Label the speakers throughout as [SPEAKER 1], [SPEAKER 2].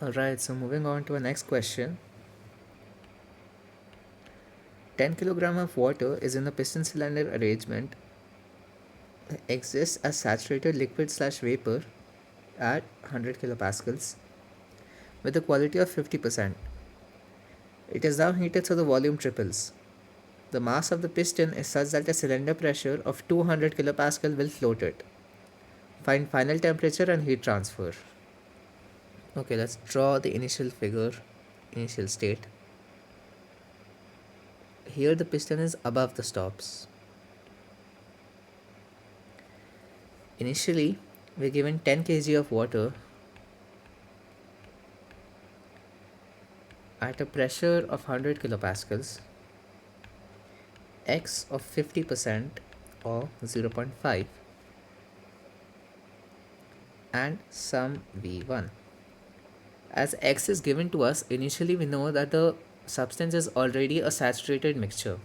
[SPEAKER 1] Alright, so moving on to our next question. 10 kg of water is in the piston cylinder arrangement, exists as saturated liquid slash vapor at 100 kilopascals with a quality of 50%. It is now heated so the volume triples. The mass of the piston is such that a cylinder pressure of 200 kilopascal will float it. Find final temperature and heat transfer. Okay, let's draw the initial figure, initial state. Here the piston is above the stops. Initially, we're given 10 kg of water at a pressure of 100 kilopascals, x of 50% or 0.5, and some V1. As x is given to us, initially we know that the substance is already a saturated mixture.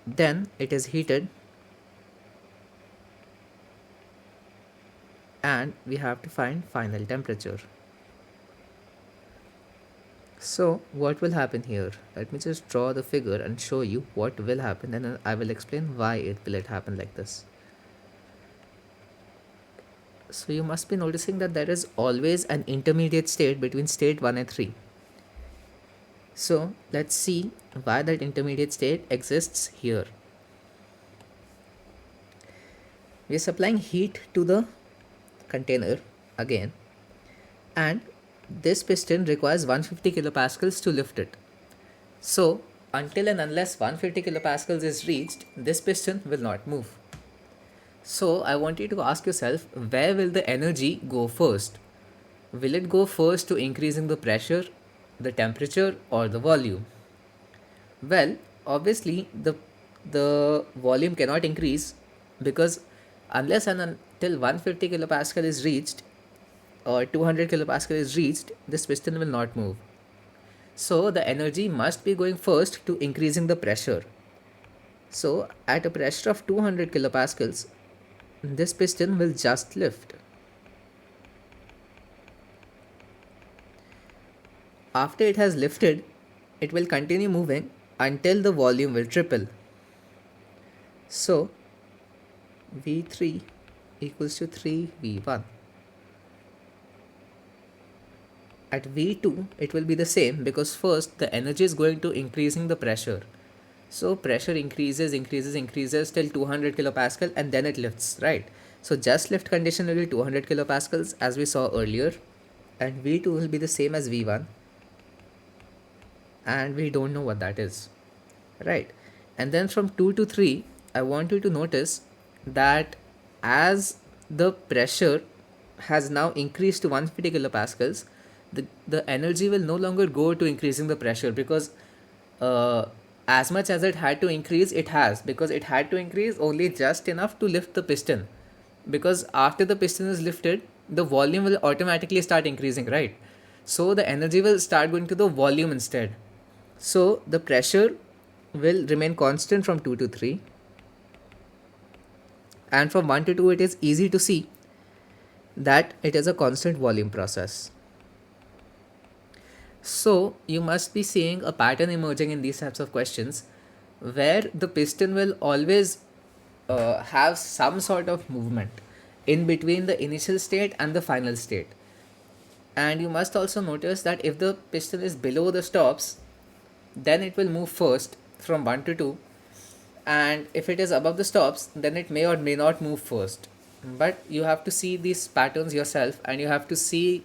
[SPEAKER 1] Then it is heated and we have to find final temperature. So what will happen here? Let me just draw the figure and show you what will happen, and then I will explain why it will happen like this. So you must be noticing that there is always an intermediate state between state 1 and 3. So let's see why that intermediate state exists here. We are supplying heat to the container again, and this piston requires 150 kilopascals to lift it. So until and unless 150 kilopascals is reached, this piston will not move. So I want you to ask yourself, where will the energy go first? Will it go first to increasing the pressure, the temperature, or the volume? Well, obviously the volume cannot increase, because unless and until 150 kilopascal is reached or 200 kilopascal is reached, this piston will not move. So the energy must be going first to increasing the pressure. So at a pressure of 200 kilopascals, this piston will just lift. After it has lifted, it will continue moving until the volume will triple. So V3 equals to 3V1. At V2, it will be the same, because first the energy is going to increasing the pressure. So pressure increases till 200 kilopascal, and then it lifts, right? So just lift condition will be 200 kilopascals as we saw earlier, and V2 will be the same as V1, and we don't know what that is, right? And then from 2 to 3, I want you to notice that as the pressure has now increased to 150 kilopascals, the energy will no longer go to increasing the pressure, because as much as it had to increase, it has, because it had to increase only just enough to lift the piston, because after the piston is lifted, the volume will automatically start increasing, right? So the energy will start going to the volume instead. So the pressure will remain constant from 2 to 3, and from 1 to 2 it is easy to see that it is a constant volume process. So you must be seeing a pattern emerging in these types of questions, where the piston will always have some sort of movement in between the initial state and the final state. And you must also notice that if the piston is below the stops, then it will move first from 1 to 2, and if it is above the stops, then it may or may not move first. But you have to see these patterns yourself, and you have to see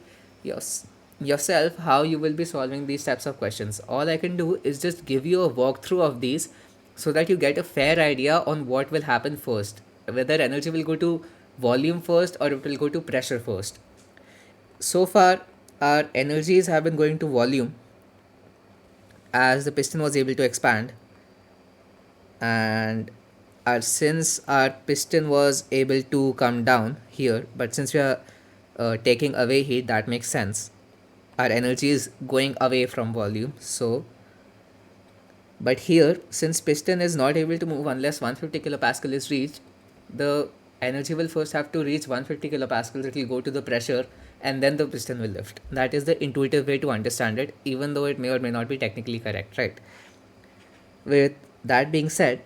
[SPEAKER 1] yourself how you will be solving these types of questions. All I can do is just give you a walkthrough of these, so that you get a fair idea on what will happen first, whether energy will go to volume first or it will go to pressure first. So far our energies have been going to volume, as the piston was able to expand, and since our piston was able to come down here, but since we are taking away heat, that makes sense, our energy is going away from volume. So but here, since piston is not able to move unless 150 kilopascal is reached, the energy will first have to reach 150 kilopascals. It will go to the pressure, and then the piston will lift. That is the intuitive way to understand it, even though it may or may not be technically correct, right? With that being said,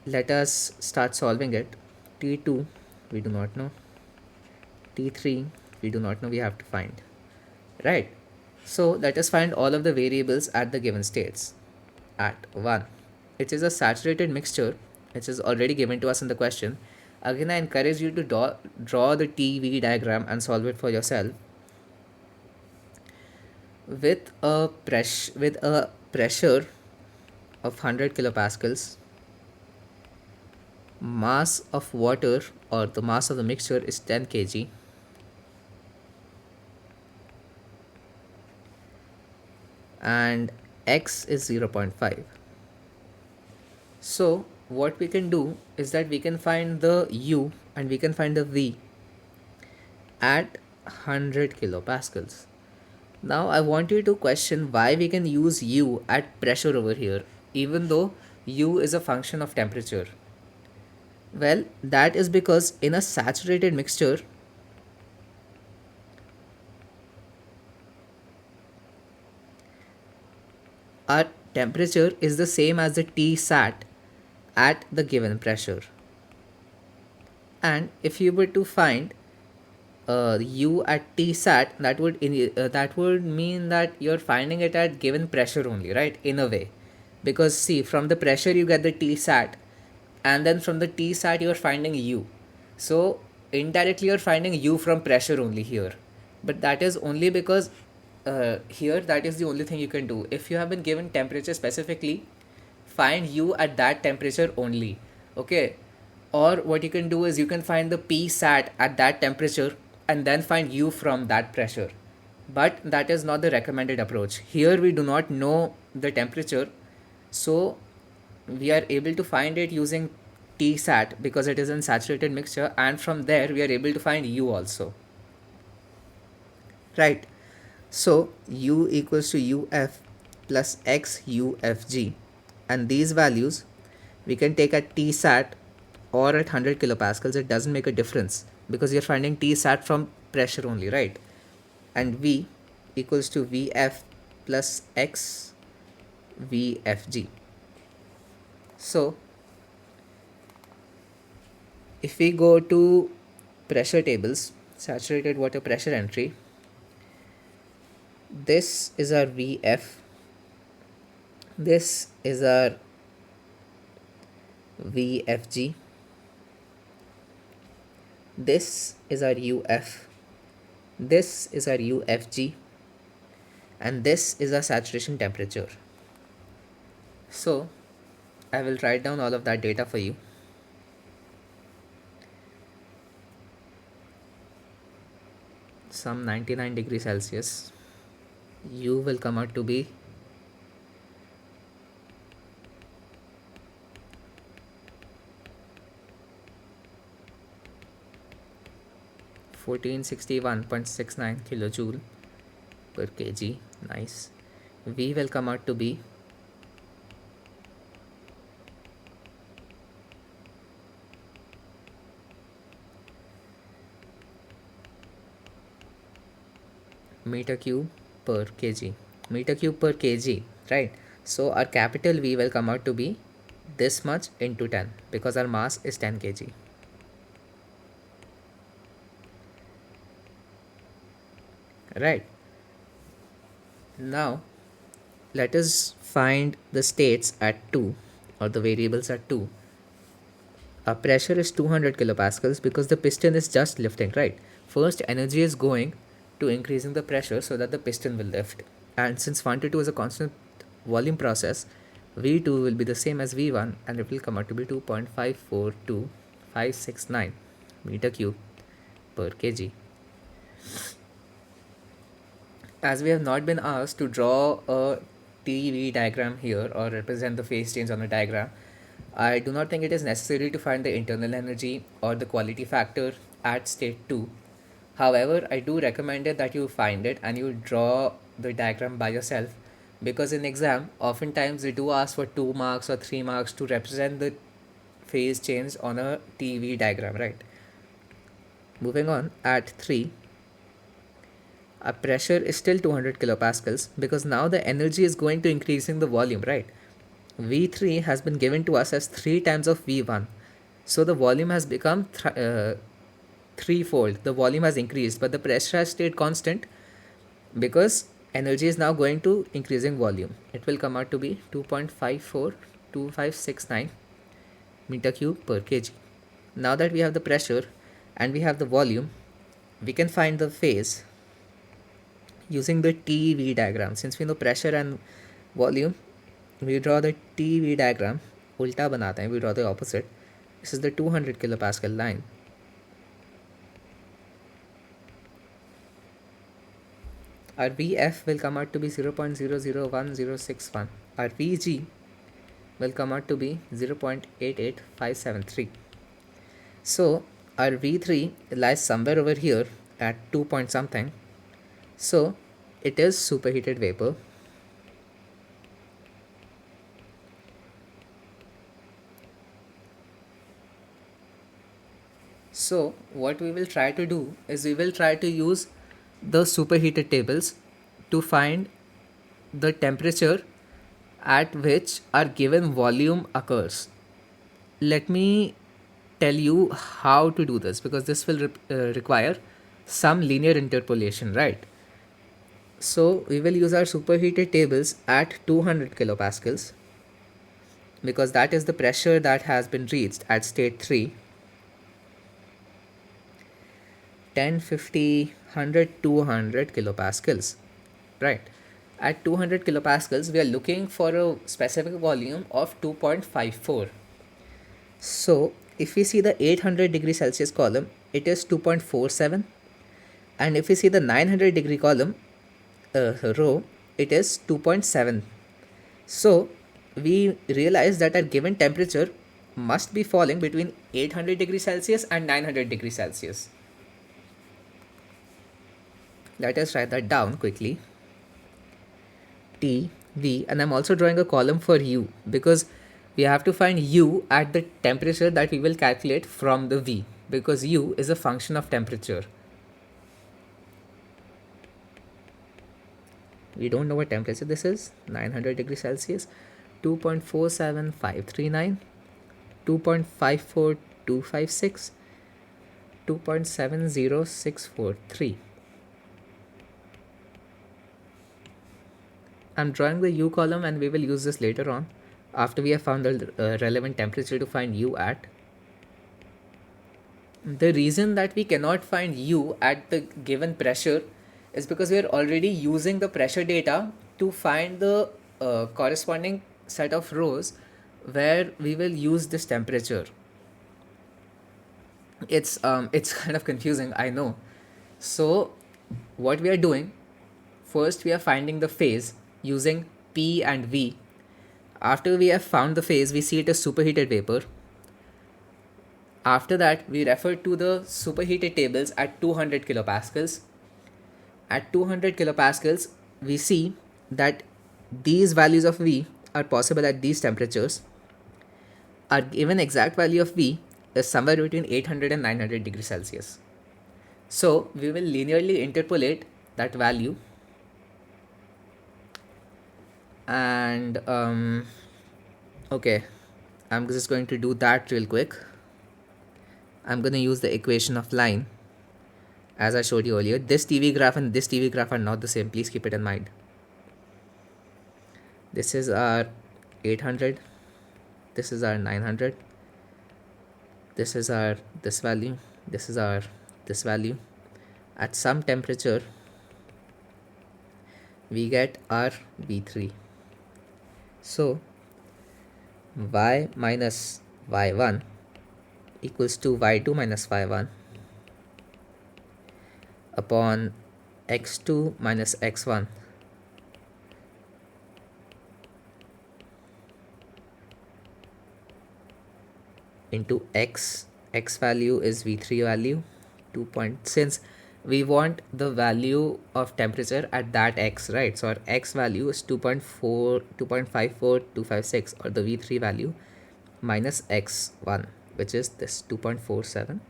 [SPEAKER 1] let us start solving it. T2, we do not know. T3, we do not know, we have to find. Right? So let us find all of the variables at the given states. At 1, it is a saturated mixture, which is already given to us in the question. Again, I encourage you to draw the TV diagram and solve it for yourself. With a pressure of 100 kilopascals, mass of water, or the mass of the mixture, is 10 kg, and x is 0.5. So what we can do is that we can find the u and we can find the v at 100 kilopascals. Now I want you to question why we can use u at pressure over here, even though u is a function of temperature. Well, that is because in a saturated mixture, our temperature is the same as the T sat at the given pressure. And if you were to find u at T sat, that would mean that you're finding it at given pressure only, right? In a way, because see, from the pressure you get the T sat, and then from the T sat you're finding u. So indirectly you're finding u from pressure only here, but that is only because here that is the only thing you can do. If you have been given temperature specifically, find u at that temperature only. Okay, or what you can do is you can find the P sat at that temperature and then find u from that pressure. But that is not the recommended approach. Here we do not know the temperature, so we are able to find it using T sat because it is in saturated mixture, and from there we are able to find u also. Right. So u equals to uf plus x ufg, and these values we can take at T sat or at 100 kilopascals. It doesn't make a difference because you're finding T sat from pressure only, right? And v equals to vf plus x vfg. So if we go to pressure tables, saturated water pressure entry, this is our vf, this is our vfg, this is our uf, this is our ufg, and this is our saturation temperature. So I will write down all of that data for you. Some 99 degrees Celsius, u will come out to be 1461.69 kilojoule per kg. Nice. V will come out to be meter cube per kg. Meter cube per kg, right? So our capital V will come out to be this much into 10 because our mass is 10 kg. Right. Now let us find the states at 2, or the variables at 2. Our pressure is 200 kilopascals because the piston is just lifting, right? First energy is going to increasing the pressure so that the piston will lift, and since 1 to 2 is a constant volume process, V2 will be the same as V1 and it will come out to be 2.542569 meter cube per kg. As we have not been asked to draw a TV diagram here or represent the phase change on a diagram, I do not think it is necessary to find the internal energy or the quality factor at state 2. However, I do recommend it that you find it and you draw the diagram by yourself, because in exam oftentimes they do ask for 2 marks or 3 marks to represent the phase change on a TV diagram, right? Moving on, at 3, our pressure is still 200 kilopascals because now the energy is going to increasing the volume, right? V3 has been given to us as 3 times of V1. So the volume has become threefold. The volume has increased, but the pressure has stayed constant because energy is now going to increasing volume. It will come out to be 2.542569 meter cube per kg. Now that we have the pressure and we have the volume, we can find the phase using the TV diagram. Since we know pressure and volume, we draw the TV diagram. उल्टा बनाते हैं, we draw the opposite. This is the 200 kilopascal line. Our Vf will come out to be 0.001061. Our Vg will come out to be 0.88573. So our V3 lies somewhere over here at 2 point something. So it is superheated vapor. So what we will try to do is we will try to use the superheated tables to find the temperature at which our given volume occurs. Let me tell you how to do this because this will require some linear interpolation, right? So we will use our superheated tables at 200 kilopascals because that is the pressure that has been reached at state 3. 10, 50, 100, 200 kilopascals, right? At 200 kilopascals, we are looking for a specific volume of 2.54. So if we see the 800 degree Celsius column, it is 2.47. And if we see the 900 degree column, row, it is 2.7. So we realize that our given temperature must be falling between 800 degrees Celsius and 900 degrees Celsius. Let us write that down quickly. T, V, and I'm also drawing a column for U because we have to find U at the temperature that we will calculate from the V because U is a function of temperature. We don't know what temperature this is. 900 degrees Celsius, 2.47539, 2.54256, 2.70643. I'm drawing the U column and we will use this later on after we have found the relevant temperature to find U at. The reason that we cannot find U at the given pressure is because we are already using the pressure data to find the corresponding set of rows where we will use this temperature. It's kind of confusing, I know. So what we are doing, first we are finding the phase using P and V. After we have found the phase, we see it as superheated vapor. After that, we refer to the superheated tables at 200 kilopascals. At 200 kilopascals, we see that these values of V are possible at these temperatures. Our given exact value of V is somewhere between 800 and 900 degrees Celsius. So we will linearly interpolate that value. And okay, I'm just going to do that real quick. I'm going to use the equation of line as I showed you earlier. This TV graph and this TV graph are not the same. Please keep it in mind. This is our 800. This is our 900. This is our this value. This is our this value. At some temperature, we get our V3. So y minus y1 equals to y2 minus y1 upon x2 minus x1 into x value is V3 value 2 point, since we want the value of temperature at that x, right? So our x value is 2.54256 or the V3 value minus x1, which is this 2.47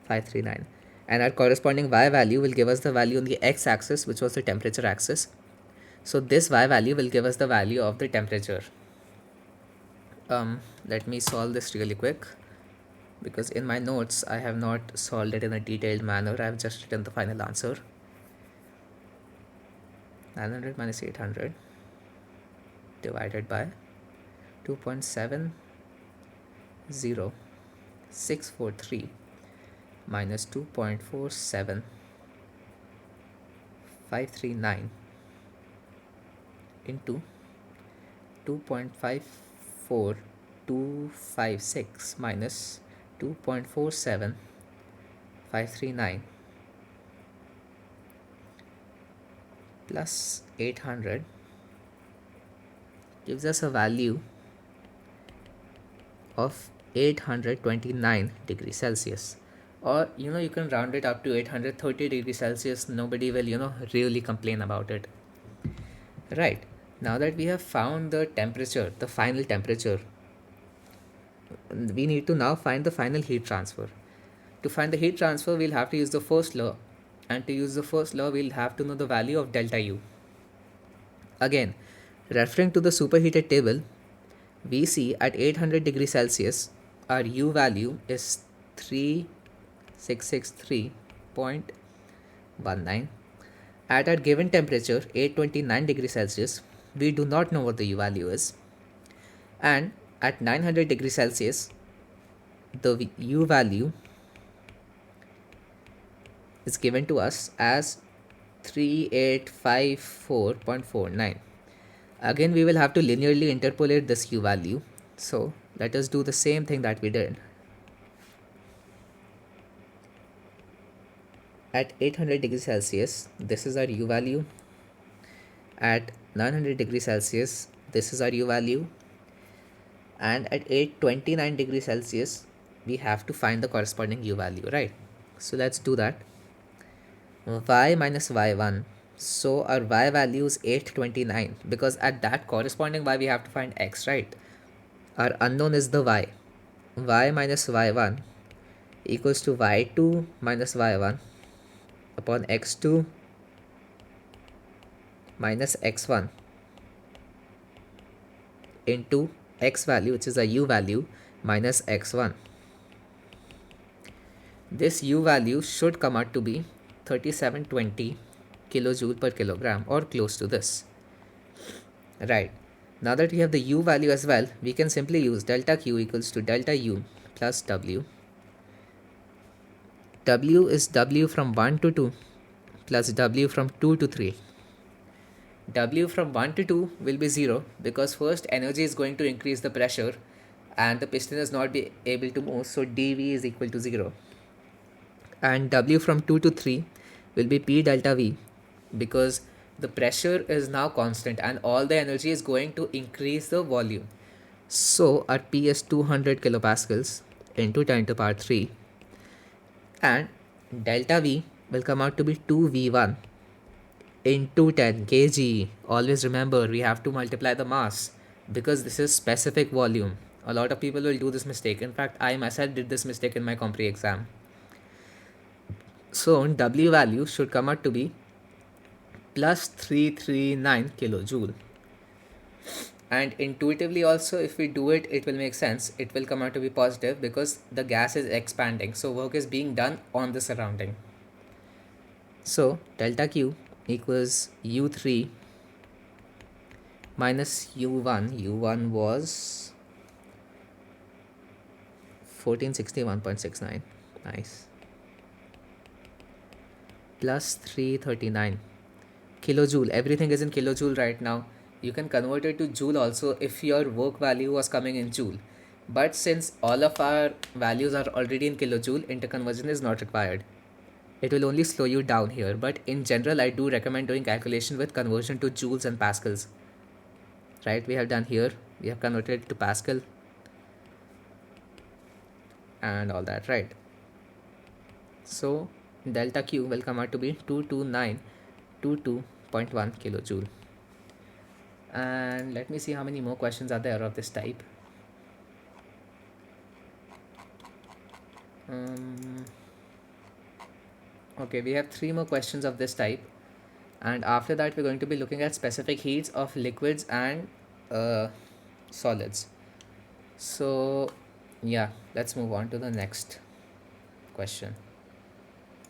[SPEAKER 1] 539. And our corresponding y value will give us the value on the x-axis, which was the temperature axis. So this y value will give us the value of the temperature. Let me solve this really quick, because in my notes I have not solved it in a detailed manner. I have just written the final answer. 900 minus 800 divided by 2.70643 minus 2.47539 into 2.54256 minus 2.47539 plus 800 gives us a value of 829 degrees Celsius. Or you can round it up to 830 degrees Celsius. Nobody will really complain about it. Right, now that we have found the temperature, the final temperature, we need to now find the final heat transfer. To find the heat transfer, we'll have to use the first law, and to use the first law, we'll have to know the value of delta U. Again, referring to the superheated table, we see at 800 degrees Celsius, our U value is 3663.19. At our given temperature, 829 degrees Celsius, we do not know what the U value is. And at 900 degrees Celsius, the U value is given to us as 3854.49. Again, we will have to linearly interpolate this U value. So let us do the same thing that we did. At 800 degrees Celsius, this is our U value. At 900 degrees Celsius, this is our U value. And at 829 degrees Celsius, we have to find the corresponding U value, right? So let's do that. Y minus y1. So our y value is 829, because at that corresponding y we have to find x, right? Our unknown is the y. Y minus y1 equals to y2 minus y1 upon x2 minus x1 into x value, which is a U value, minus x1. This U value should come out to be 3720 kilojoule per kilogram, or close to this. Right, now that we have the U value as well, we can simply use delta Q equals to delta U plus W. W is W from 1 to 2 plus W from 2 to 3. W from 1 to 2 will be 0, because first energy is going to increase the pressure and the piston is not be able to move, so dV is equal to 0. And W from 2 to 3 will be P delta V, because the pressure is now constant and all the energy is going to increase the volume. So our P is 200 kilopascals into 10 to the power 3, and delta V will come out to be 2V1 into 10 kg. Always remember, we have to multiply the mass, because this is specific volume. A lot of people will do this mistake. In fact, I myself did this mistake in my compre exam. So W value should come out to be plus 339 kilojoule. And intuitively also, if we do it, it will make sense. It will come out to be positive, because the gas is expanding, so work is being done on the surrounding. So delta Q equals U3 minus U1. U1 was 1461.69. Nice. Plus 339 kilojoule. Everything is in kilojoule right now. You can convert it to joule also if your work value was coming in joule. But since all of our values are already in kilojoule, interconversion is not required. It will only slow you down here, but in general I do recommend doing calculation with conversion to joules and pascals. Right, we have done here, we have converted it to Pascal and all that, right? So delta Q will come out to be 22922.1 kilojoule. And let me see how many more questions are there of this type. Okay, we have three more questions of this type, and after that, we're going to be looking at specific heats of liquids and uh, solids. So, yeah, let's move on to the next question.